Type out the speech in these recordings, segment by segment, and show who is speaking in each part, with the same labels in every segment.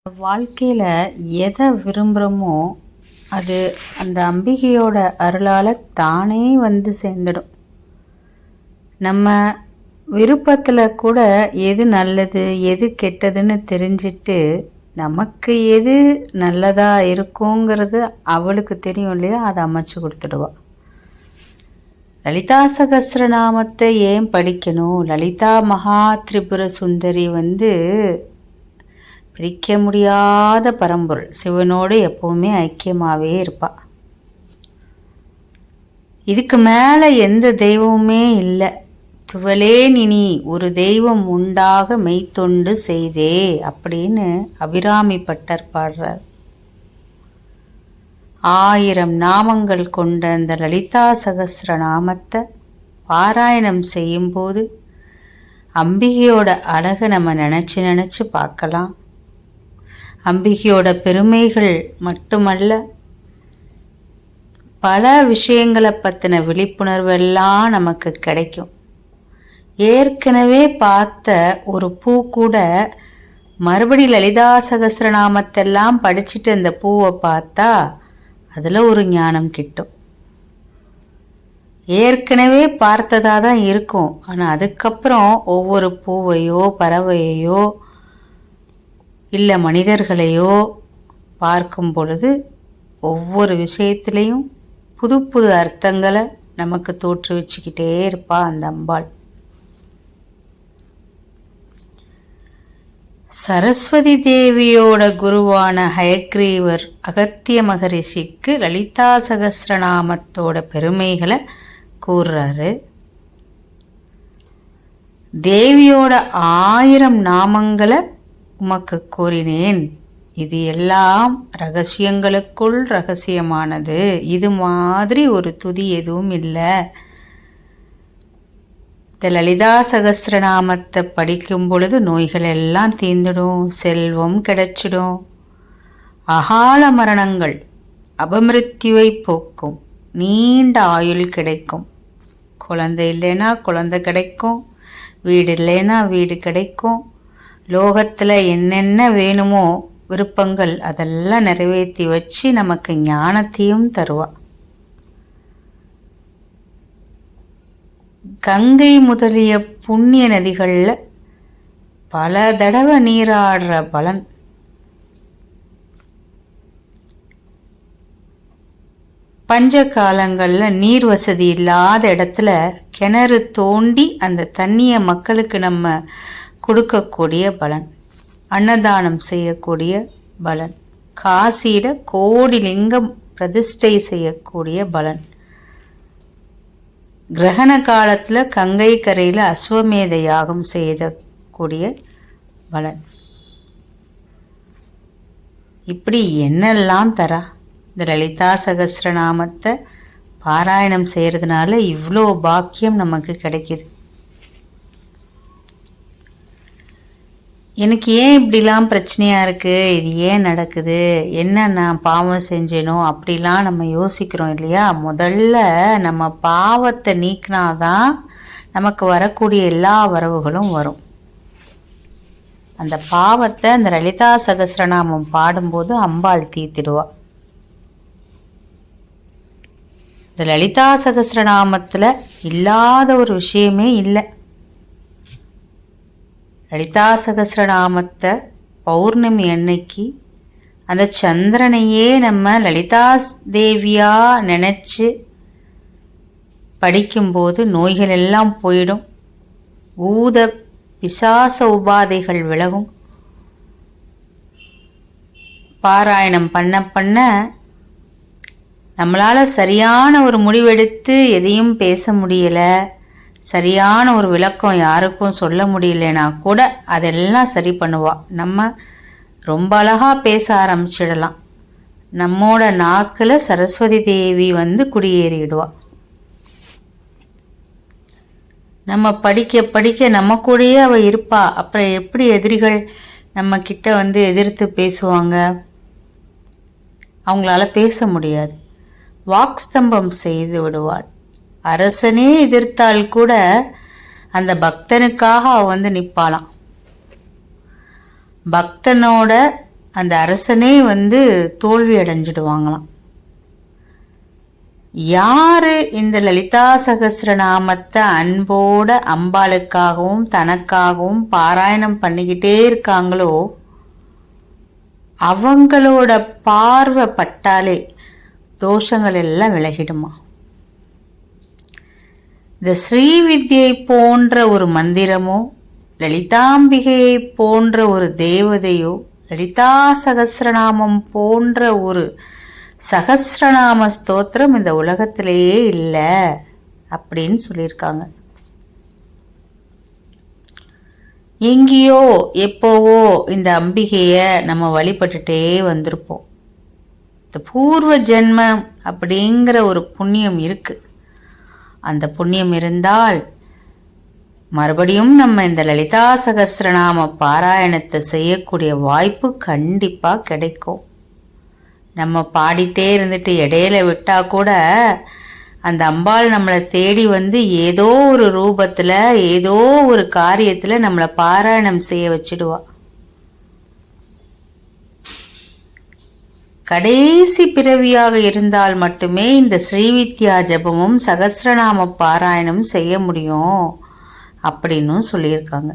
Speaker 1: வாழ்க்கையில் எதை விரும்புகிறோமோ அது அந்த அம்பிகையோட அருளால் தானே வந்து சேர்ந்துடும். நம்ம விருப்பத்தில் கூட எது நல்லது எது கெட்டதுன்னு தெரிஞ்சிட்டு நமக்கு எது நல்லதாக இருக்குங்கிறது அவளுக்கு தெரியும் இல்லையா, அதை அமைச்சு கொடுத்துடுவாள். லலிதா சகஸ்ரநாமத்தை ஏன் படிக்கணும்? லலிதா மகா திரிபுர சுந்தரி பிரிக்க முடியாத பரம்பொருள். சிவனோடு எப்பவுமே ஐக்கியமாகவே இருப்பாள். இதுக்கு மேலே எந்த தெய்வமுமே இல்லை. துவலேன் இனி ஒரு தெய்வம் உண்டாக மெய்த்தொண்டு செய்தே அப்படின்னு அபிராமி பட்டர் பாடுறார். 1000 நாமங்கள் கொண்ட அந்த லலிதா சகஸ்ர நாமத்தை பாராயணம் செய்யும்போது அம்பிகையோட அழகை நம்ம நினச்சி பார்க்கலாம். அம்பிகையோட பெருமைகள் மட்டுமல்ல, பல விஷயங்களை பற்றின விழிப்புணர்வெல்லாம் நமக்கு கிடைக்கும். ஏற்கனவே பார்த்த ஒரு பூ கூட மறுபடி லலிதா சகஸ்ரநாமத்தெல்லாம் படிச்சுட்டு அந்த பூவை பார்த்தா அதில் ஒரு ஞானம் கிட்டும். ஏற்கனவே பார்த்ததாக தான் இருக்கும், ஆனால் அதுக்கப்புறம் ஒவ்வொரு பூவையோ பறவையோ இல்லை மனிதர்களையோ பார்க்கும் பொழுது ஒவ்வொரு விஷயத்திலையும் புது புது அர்த்தங்களை நமக்கு தோற்றுவிச்சுக்கிட்டே இருப்பா அந்த அம்பாள். சரஸ்வதி தேவியோட குருவான ஹயக்ரீவர் அகத்திய மகரிஷிக்கு லலிதா சகஸ்ரநாமத்தோட பெருமைகளை கூறுறாரு. தேவியோட 1000 நாமங்களை உமக்கு கூறினேன், இது எல்லாம் ரகசியங்களுக்குள் ரகசியமானது. இது மாதிரி ஒரு துதி எதுவும் இல்லை. இந்த லலிதா சகஸ்ரநாமத்தை படிக்கும் பொழுது நோய்கள் எல்லாம் தீர்ந்துடும், செல்வம் கிடைச்சிடும், அகால மரணங்கள் அபமிருத்யுவை போக்கும், நீண்ட ஆயுள் கிடைக்கும், குழந்தை இல்லைன்னா குழந்தை கிடைக்கும், வீடு இல்லைன்னா வீடு கிடைக்கும், லோகத்தில் என்னென்ன வேணுமோ விருப்பங்கள் அதெல்லாம் நிறைவேற்றி வச்சு நமக்கு ஞானத்தையும் தருவா. கங்கை முதலிய புண்ணிய நதிகளில் பல தடவை நீராடுற பலன், பஞ்ச காலங்களில் நீர் வசதி இல்லாத இடத்துல கிணறு தோண்டி அந்த தண்ணியை மக்களுக்கு நம்ம கொடுக்கக்கூடிய பலன், அன்னதானம் செய்யக்கூடிய பலன், காசியில கோடி லிங்கம் பிரதிஷ்டை செய்யக்கூடிய பலன், கிரகண காலத்துல கங்கை கரையில அஸ்வமேத யாகம் செய்யக்கூடிய பலன், இப்படி என்னெல்லாம் தரா. இந்த லலிதா சகஸ்ரநாமத்தை பாராயணம் செய்யறதுனால இவ்வளோ பாக்கியம் நமக்கு கிடைக்கிது. எனக்கு ஏன் இப்படிலாம் பிரச்சனையாக இருக்குது, இது ஏன் நடக்குது, என்ன நான் பாவம் செஞ்சேனோ அப்படிலாம் நம்ம யோசிக்கிறோம் இல்லையா. முதல்ல நம்ம பாவத்தை நீக்கினாதான் நமக்கு வரக்கூடிய எல்லா வரவுகளும் வரும். அந்த பாவத்தை அந்த லலிதா சகஸ்ரநாமம் பாடும்போது அம்பாள் தீர்த்திடுவா. இந்த லலிதா சகஸ்ரநாமத்தில் இல்லாத ஒரு விஷயமே இல்லை. லலிதா சகஸ்ரநாமத்தை பௌர்ணமி அன்னைக்கு அந்த சந்திரனையே நம்ம லலிதா தேவியா நினச்சி படிக்கும்போது நோய்கள் எல்லாம் போயிடும், பூத பிசாச உபாதைகள் விலகும். பாராயணம் பண்ண பண்ண நம்மளால் சரியான ஒரு முடிவெடுத்து எதையும் பேச முடியலை, சரியான ஒரு விளக்கம் யாருக்கும் சொல்ல முடியலனா கூட அதெல்லாம் சரி பண்ணுவா. நம்ம ரொம்ப அழகாக பேச ஆரம்பிச்சிடலாம். நம்மோட நாக்கில் சரஸ்வதி தேவி குடியேறிடுவா. நம்ம படிக்க படிக்க நம்ம கூடயே அவள் இருப்பா. அப்புறம் எப்படி எதிரிகள் நம்ம கிட்ட எதிர்த்து பேசுவாங்க? அவங்களால பேச முடியாது. வாக்ஸ்தம்பம் செய்து விடுவாள். அரசனே எதிர்த்தால் கூட அந்த பக்தனுக்காக அவ நிற்பாளாம். பக்தனோட அந்த அரசனே தோல்வி அடைஞ்சிடுவாங்களாம். யாரு இந்த லலிதா சகஸ்ரநாமத்தை அன்போட அம்பாளுக்காகவும் தனக்காகவும் பாராயணம் பண்ணிக்கிட்டே இருக்காங்களோ அவங்களோட பார்வை பட்டாலே தோஷங்கள் எல்லாம் விலகிடுமா. இந்த ஸ்ரீவித்யை போன்ற ஒரு மந்திரமோ லலிதாம்பிகையை போன்ற ஒரு தேவதையோ லலிதா சகஸ்ரநாமம் போன்ற ஒரு சகஸ்ரநாம ஸ்தோத்திரம் இந்த உலகத்திலேயே இல்லை அப்படின்னு சொல்லியிருக்காங்க. எங்கேயோ எப்போவோ இந்த அம்பிகைய நம்ம வழிபட்டுட்டே வந்திருப்போம். இந்த பூர்வ ஜென்மம் அப்படிங்கிற ஒரு புண்ணியம் இருக்கு. அந்த புண்ணியம் இருந்தால் மறுபடியும் நம்ம இந்த லலிதா சகஸ்ரநாம பாராயணத்தை செய்யக்கூடிய வாய்ப்பு கண்டிப்பா கிடைக்கும். நம்ம பாடிட்டே இருந்துட்டு இடையில விட்டா கூட அந்த அம்பாள் நம்மளை தேடி ஏதோ ஒரு ரூபத்துல ஏதோ ஒரு காரியத்துல நம்மளை பாராயணம் செய்ய வச்சிடுவா. கடைசி பிறவியாக இருந்தால் மட்டுமே இந்த ஸ்ரீவித்யா ஜபமும் சகஸ்ரநாம பாராயணம் செய்ய முடியும் அப்படின்னு சொல்லியிருக்காங்க.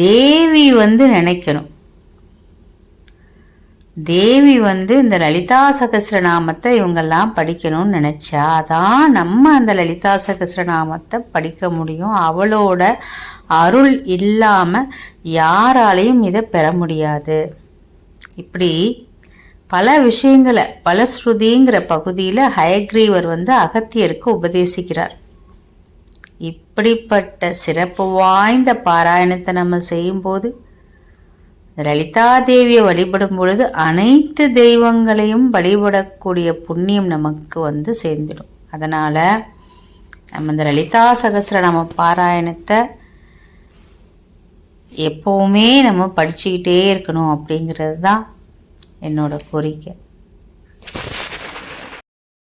Speaker 1: தேவி நினைக்கணும். தேவி இந்த லலிதா சகஸ்ரநாமத்தை இவங்கெல்லாம் படிக்கணும்னு நினைச்சாதான் நம்ம அந்த லலிதா சகஸ்ரநாமத்தை படிக்க முடியும். அவளோட அருள் இல்லாம யாராலையும் இதை பெற முடியாது. இப்படி பல விஷயங்களை பலஸ்ருதிங்கிற பகுதியில ஹயக்ரீவர் அகத்தியருக்கு உபதேசிக்கிறார். இப்படிப்பட்ட சிறப்பு வாய்ந்த பாராயணத்தை நம்ம செய்யும்போது லலிதா தேவியை வழிபடும் பொழுது அனைத்து தெய்வங்களையும் வழிபடக்கூடிய புண்ணியம் நமக்கு சேர்ந்துடும். அதனால நம்ம இந்த லலிதா சகஸ்ரநாம பாராயணத்தை எப்பவுமே நம்ம படிச்சுக்கிட்டே இருக்கணும் அப்படிங்கிறது தான் என்னோட கோரிக்கை.